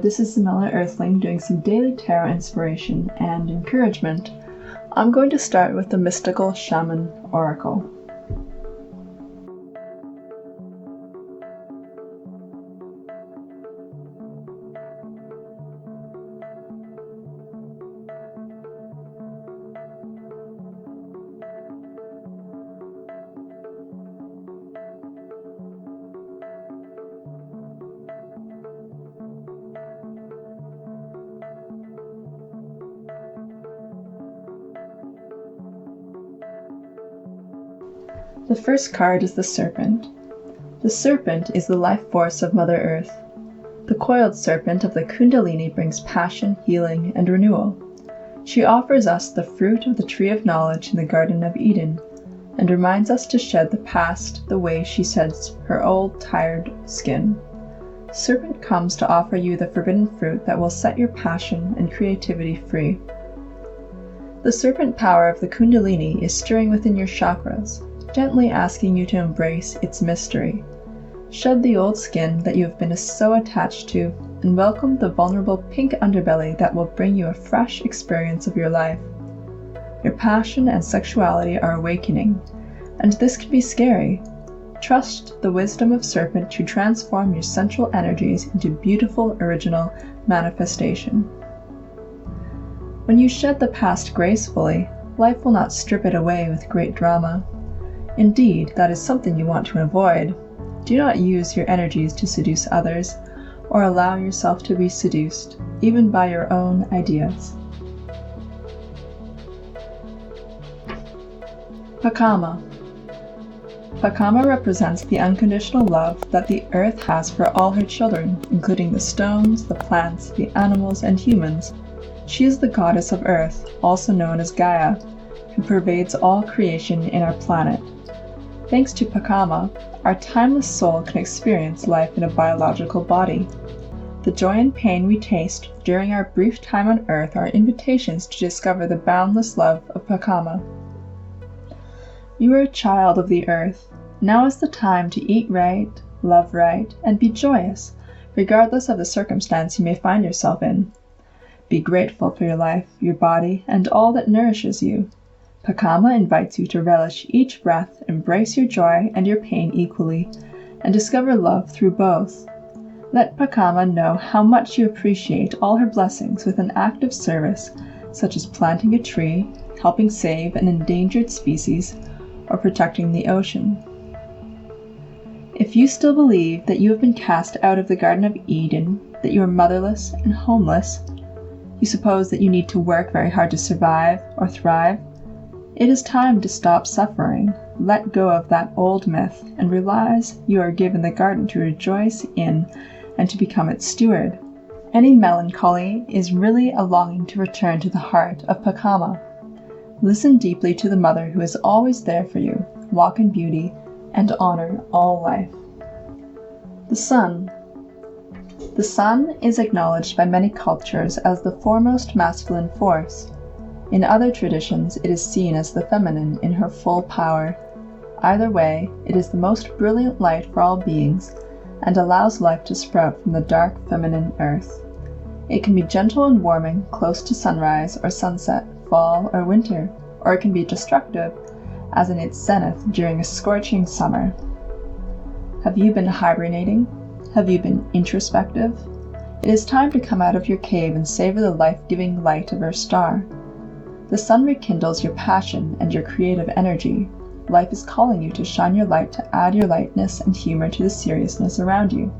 this is Samela Earthling doing some daily tarot inspiration and encouragement. I'm going to start with the Mystical Shaman Oracle. The first card is the Serpent. The Serpent is the life force of Mother Earth. The coiled serpent of the Kundalini brings passion, healing, and renewal. She offers us the fruit of the tree of knowledge in the Garden of Eden, and reminds us to shed the past the way she sheds her old, tired skin. Serpent comes to offer you the forbidden fruit that will set your passion and creativity free. The serpent power of the Kundalini is stirring within your chakras, gently asking you to embrace its mystery. Shed the old skin that you have been so attached to, and welcome the vulnerable pink underbelly that will bring you a fresh experience of your life. Your passion and sexuality are awakening, and this can be scary. Trust the wisdom of Serpent to transform your central energies into beautiful, original manifestation. When you shed the past gracefully, life will not strip it away with great drama. Indeed, that is something you want to avoid. Do not use your energies to seduce others, or allow yourself to be seduced, even by your own ideas. Pakama. Pakama represents the unconditional love that the earth has for all her children, including the stones, the plants, the animals, and humans. She is the goddess of earth, also known as Gaia, who pervades all creation in our planet. Thanks to Pakama, our timeless soul can experience life in a biological body. The joy and pain we taste during our brief time on Earth are invitations to discover the boundless love of Pakama. You are a child of the Earth. Now is the time to eat right, love right, and be joyous, regardless of the circumstance you may find yourself in. Be grateful for your life, your body, and all that nourishes you. Pakama invites you to relish each breath, embrace your joy and your pain equally, and discover love through both. Let Pakama know how much you appreciate all her blessings with an act of service, such as planting a tree, helping save an endangered species, or protecting the ocean. If you still believe that you have been cast out of the Garden of Eden, that you are motherless and homeless, you suppose that you need to work very hard to survive or thrive, it is time to stop suffering, let go of that old myth, and realize you are given the garden to rejoice in and to become its steward. Any melancholy is really a longing to return to the heart of Pakama. Listen deeply to the mother who is always there for you, walk in beauty, and honor all life. The Sun. The sun is acknowledged by many cultures as the foremost masculine force. In other traditions, it is seen as the feminine in her full power. Either way, it is the most brilliant light for all beings and allows life to sprout from the dark feminine earth. It can be gentle and warming, close to sunrise or sunset, fall or winter, or it can be destructive, as in its zenith during a scorching summer. Have you been hibernating? Have you been introspective? It is time to come out of your cave and savor the life-giving light of our star. The sun rekindles your passion and your creative energy. Life is calling you to shine your light to add your lightness and humor to the seriousness around you.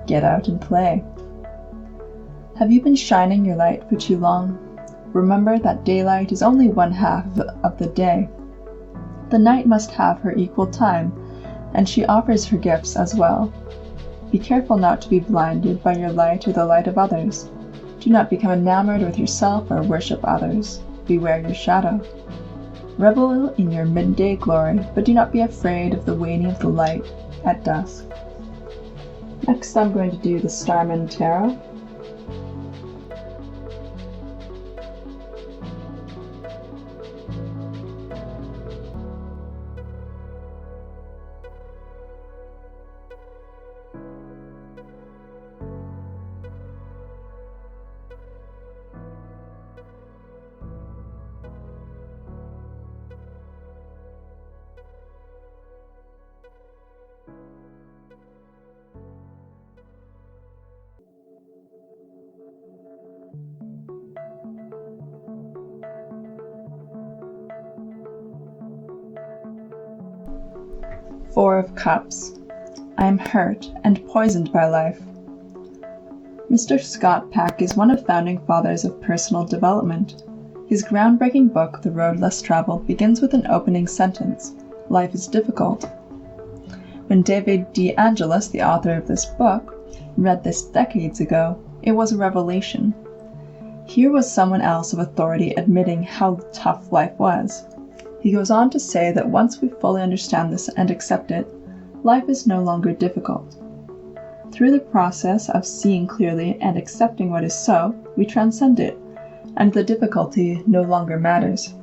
Get out and play. Have you been shining your light for too long? Remember that daylight is only one half of the day. The night must have her equal time, and she offers her gifts as well. Be careful not to be blinded by your light or the light of others. Do not become enamored with yourself or worship others. Beware your shadow. Revel in your midday glory, but do not be afraid of the waning of the light at dusk. Next, I'm going to do the Starman Tarot. Four of Cups. I am hurt and poisoned by life. Mr. Scott Peck is one of the founding fathers of personal development. His groundbreaking book, The Road Less Traveled, begins with an opening sentence: "Life is difficult." When David D. Angelis, the author of this book, read this decades ago, it was a revelation. Here was someone else of authority admitting how tough life was. He goes on to say that once we fully understand this and accept it, life is no longer difficult. Through the process of seeing clearly and accepting what is so, we transcend it, and the difficulty no longer matters.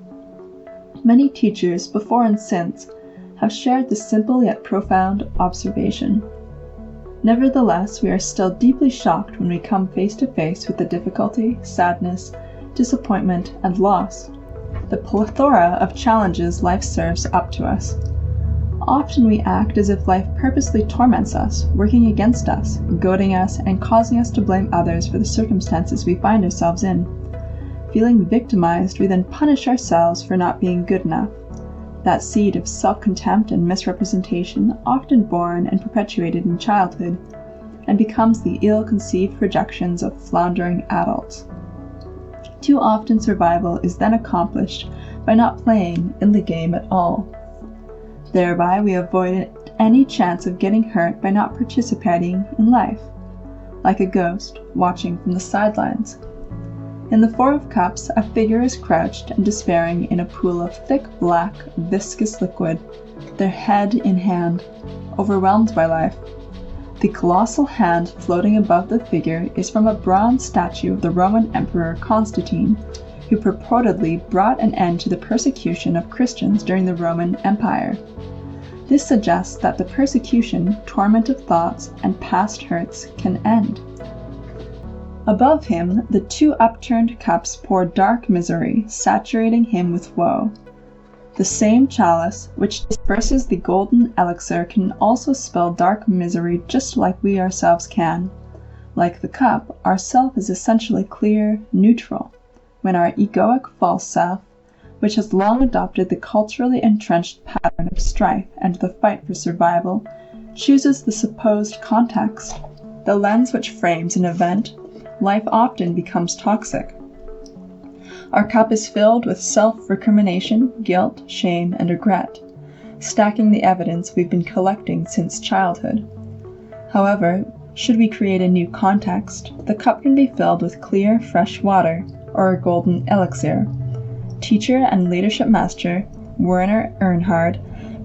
Many teachers, before and since, have shared this simple yet profound observation. Nevertheless, we are still deeply shocked when we come face to face with the difficulty, sadness, disappointment, and loss, the plethora of challenges life serves up to us. Often we act as if life purposely torments us, working against us, goading us, and causing us to blame others for the circumstances we find ourselves in. Feeling victimized, we then punish ourselves for not being good enough. That seed of self-contempt and misrepresentation, often born and perpetuated in childhood, and becomes the ill-conceived projections of floundering adults. Too often survival is then accomplished by not playing in the game at all. Thereby we avoid any chance of getting hurt by not participating in life, like a ghost watching from the sidelines. In the Four of Cups, a figure is crouched and despairing in a pool of thick, black, viscous liquid, their head in hand, overwhelmed by life. The colossal hand floating above the figure is from a bronze statue of the Roman Emperor Constantine, who purportedly brought an end to the persecution of Christians during the Roman Empire. This suggests that the persecution, torment of thoughts, and past hurts can end. Above him, the two upturned cups pour dark misery, saturating him with woe. The same chalice, which disperses the golden elixir, can also spill dark misery just like we ourselves can. Like the cup, our self is essentially clear, neutral, when our egoic false self, which has long adopted the culturally entrenched pattern of strife and the fight for survival, chooses the supposed context, the lens which frames an event, life often becomes toxic. Our cup is filled with self-recrimination, guilt, shame, and regret, stacking the evidence we've been collecting since childhood. However, should we create a new context, the cup can be filled with clear, fresh water, or a golden elixir. Teacher and leadership master Werner Erhard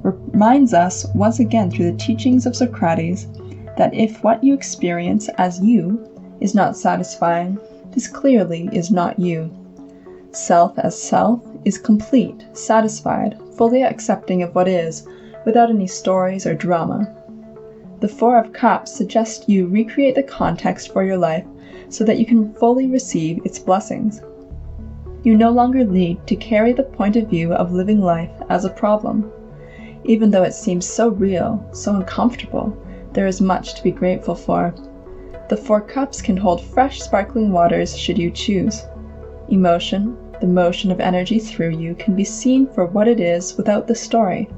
reminds us once again through the teachings of Socrates that if what you experience as you is not satisfying, this clearly is not you. Self as self is complete, satisfied, fully accepting of what is, without any stories or drama. The Four of Cups suggests you recreate the context for your life so that you can fully receive its blessings. You no longer need to carry the point of view of living life as a problem. Even though it seems so real, so uncomfortable, there is much to be grateful for. The Four Cups can hold fresh, sparkling waters should you choose. Emotion, the motion of energy through you, can be seen for what it is without the story.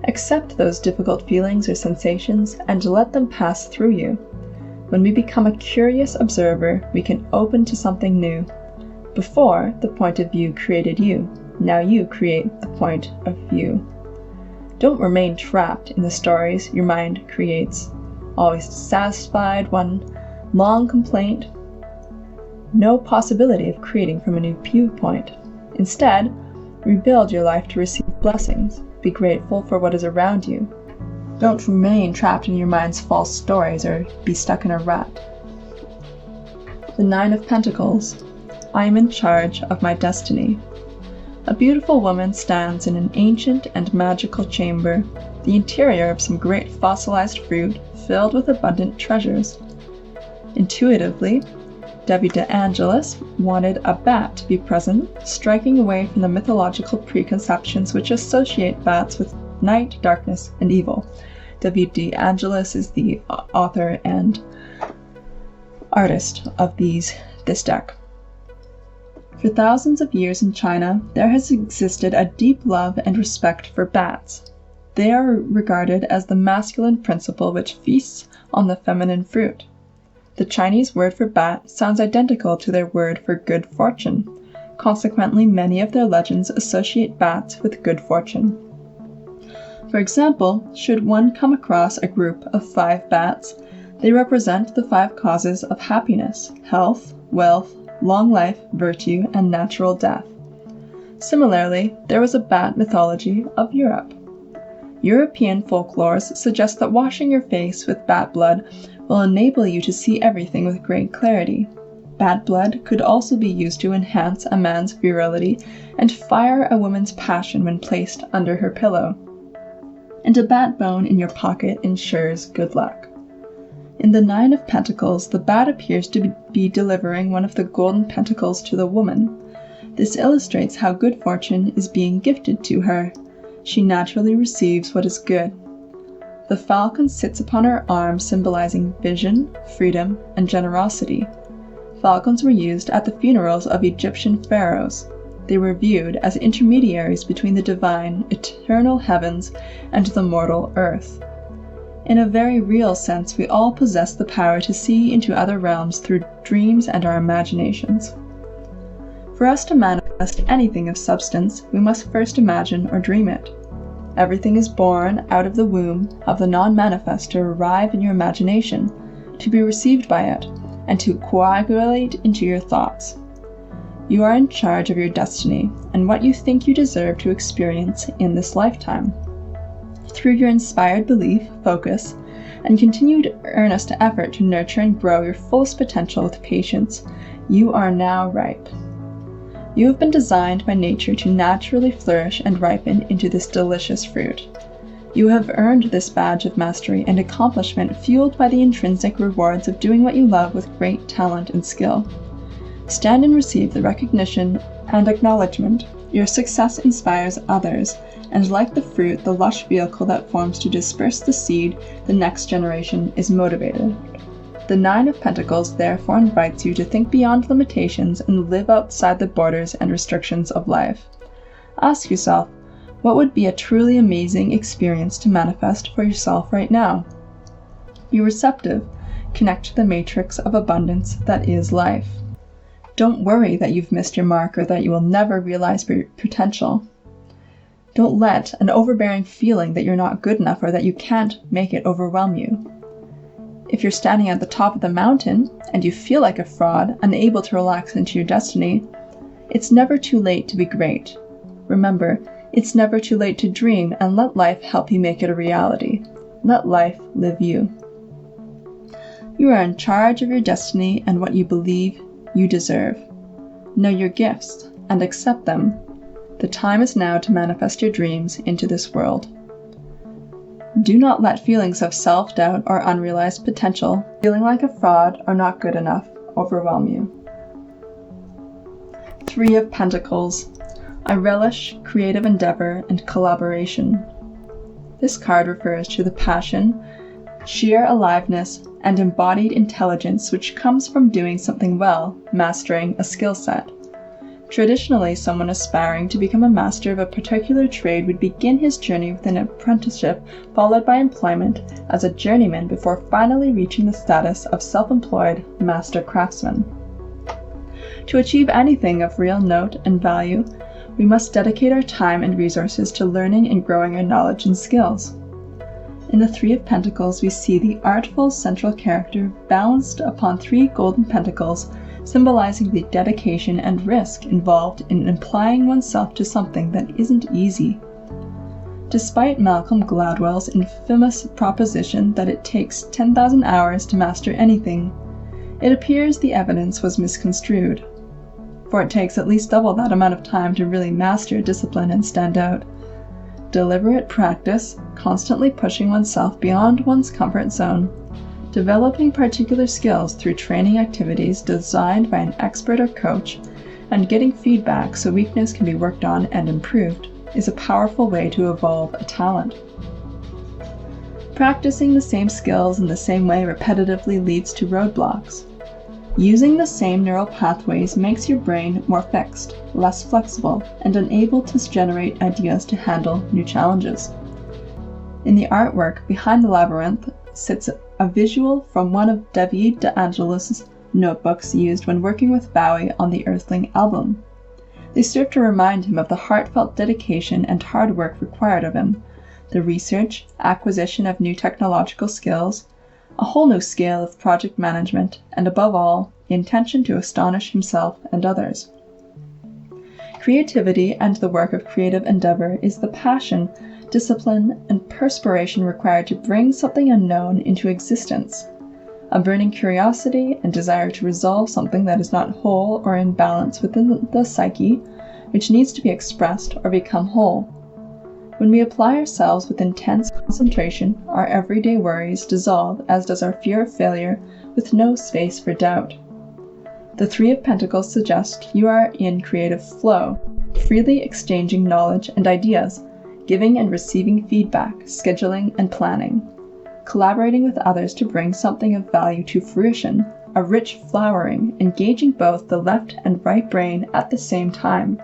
Accept those difficult feelings or sensations and let them pass through you. When we become a curious observer, we can open to something new. Before, the point of view created you. Now you create the point of view. Don't remain trapped in the stories your mind creates, always satisfied, one long complaint, no possibility of creating from a new viewpoint. Instead, rebuild your life to receive blessings. Be grateful for what is around you. Don't remain trapped in your mind's false stories or be stuck in a rut. The Nine of Pentacles. I am in charge of my destiny. A beautiful woman stands in an ancient and magical chamber, the interior of some great fossilized fruit filled with abundant treasures. Intuitively, Debbie De Angelis wanted a bat to be present, striking away from the mythological preconceptions which associate bats with night, darkness, and evil. Debbie De Angelis is the author and artist of this deck. For thousands of years in China, there has existed a deep love and respect for bats. They are regarded as the masculine principle which feasts on the feminine fruit. The Chinese word for bat sounds identical to their word for good fortune. Consequently, many of their legends associate bats with good fortune. For example, should one come across a group of 5 bats, they represent the 5 causes of happiness, health, wealth, long life, virtue, and natural death. Similarly, there was a bat mythology of Europe. European folklores suggest that washing your face with bat blood will enable you to see everything with great clarity. Bat blood could also be used to enhance a man's virility and fire a woman's passion when placed under her pillow. And a bat bone in your pocket ensures good luck. In the Nine of Pentacles, the bat appears to be delivering one of the golden pentacles to the woman. This illustrates how good fortune is being gifted to her. She naturally receives what is good. The falcon sits upon her arm, symbolizing vision, freedom, and generosity. Falcons were used at the funerals of Egyptian pharaohs. They were viewed as intermediaries between the divine, eternal heavens and the mortal earth. In a very real sense, we all possess the power to see into other realms through dreams and our imaginations. For us to manifest anything of substance, we must first imagine or dream it. Everything is born out of the womb of the non-manifest to arrive in your imagination, to be received by it, and to coagulate into your thoughts. You are in charge of your destiny and what you think you deserve to experience in this lifetime. Through your inspired belief, focus, and continued earnest effort to nurture and grow your fullest potential with patience, you are now ripe. You have been designed by nature to naturally flourish and ripen into this delicious fruit. You have earned this badge of mastery and accomplishment fueled by the intrinsic rewards of doing what you love with great talent and skill. Stand and receive the recognition and acknowledgement. Your success inspires others, and like the fruit, the lush vehicle that forms to disperse the seed, the next generation is motivated. The Nine of Pentacles therefore invites you to think beyond limitations and live outside the borders and restrictions of life. Ask yourself, what would be a truly amazing experience to manifest for yourself right now? Be receptive. Connect to the matrix of abundance that is life. Don't worry that you've missed your mark or that you will never realize your potential. Don't let an overbearing feeling that you're not good enough or that you can't make it overwhelm you. If you're standing at the top of the mountain and you feel like a fraud, unable to relax into your destiny, it's never too late to be great. Remember, it's never too late to dream, and let life help you make it a reality. Let life live you. You are in charge of your destiny and what you believe you deserve. Know your gifts and accept them. The time is now to manifest your dreams into this world. Do not let feelings of self-doubt or unrealized potential, feeling like a fraud or not good enough, overwhelm you. 3 of Pentacles. I relish creative endeavor and collaboration. This card refers to the passion, sheer aliveness, and embodied intelligence which comes from doing something well, mastering a skill set. Traditionally, someone aspiring to become a master of a particular trade would begin his journey with an apprenticeship followed by employment as a journeyman before finally reaching the status of self-employed master craftsman. To achieve anything of real note and value, we must dedicate our time and resources to learning and growing our knowledge and skills. In the 3 of Pentacles, we see the artful central character balanced upon 3 golden pentacles, symbolizing the dedication and risk involved in applying oneself to something that isn't easy. Despite Malcolm Gladwell's infamous proposition that it takes 10,000 hours to master anything, it appears the evidence was misconstrued, for it takes at least double that amount of time to really master a discipline and stand out. Deliberate practice, constantly pushing oneself beyond one's comfort zone, developing particular skills through training activities designed by an expert or coach, and getting feedback so weakness can be worked on and improved is a powerful way to evolve a talent. Practicing the same skills in the same way repetitively leads to roadblocks. Using the same neural pathways makes your brain more fixed, less flexible, and unable to generate ideas to handle new challenges. In the artwork behind the labyrinth sits a visual from one of David DeAngelis' notebooks used when working with Bowie on the Earthling album. They serve to remind him of the heartfelt dedication and hard work required of him, the research, acquisition of new technological skills, a whole new scale of project management, and above all, the intention to astonish himself and others. Creativity and the work of creative endeavor is the passion, discipline, and perspiration required to bring something unknown into existence, a burning curiosity and desire to resolve something that is not whole or in balance within the psyche, which needs to be expressed or become whole. When we apply ourselves with intense concentration, our everyday worries dissolve, as does our fear of failure, with no space for doubt. The Three of Pentacles suggest you are in creative flow, freely exchanging knowledge and ideas, giving and receiving feedback, scheduling and planning, collaborating with others to bring something of value to fruition, a rich flowering, engaging both the left and right brain at the same time.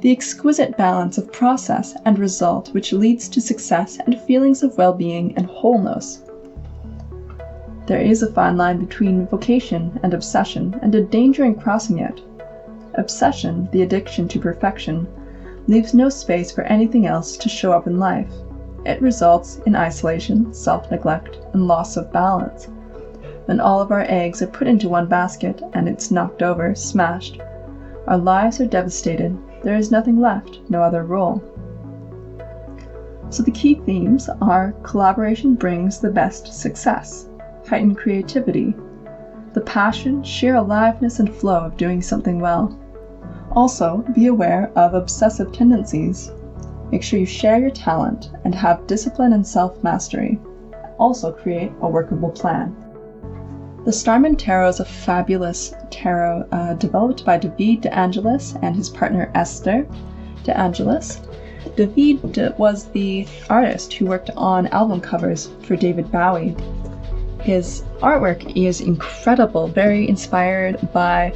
The exquisite balance of process and result which leads to success and feelings of well-being and wholeness. There is a fine line between vocation and obsession, and a danger in crossing it. Obsession, the addiction to perfection, leaves no space for anything else to show up in life. It results in isolation, self-neglect, and loss of balance. When all of our eggs are put into one basket and it's knocked over, smashed, our lives are devastated. There is nothing left, no other role. So the key themes are collaboration brings the best success, heightened creativity, the passion, sheer aliveness and flow of doing something well. Also, be aware of obsessive tendencies. Make sure you share your talent and have discipline and self-mastery. Also create a workable plan. The Starman Tarot is a fabulous tarot developed by David DeAngelis and his partner Esther DeAngelis. David was the artist who worked on album covers for David Bowie. His artwork is incredible, very inspired by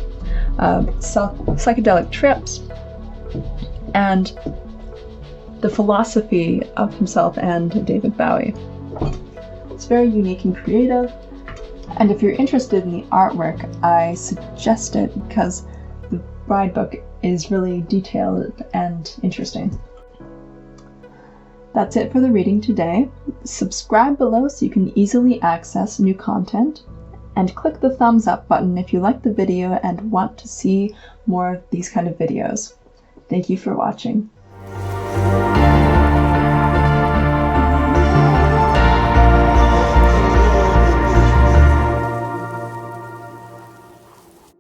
psychedelic trips and the philosophy of himself and David Bowie. It's very unique and creative, and if you're interested in the artwork, I suggest it because the bride book is really detailed and interesting. That's it for the reading today. Subscribe below so you can easily access new content, and click the thumbs up button if you like the video and want to see more of these kind of videos. Thank you for watching.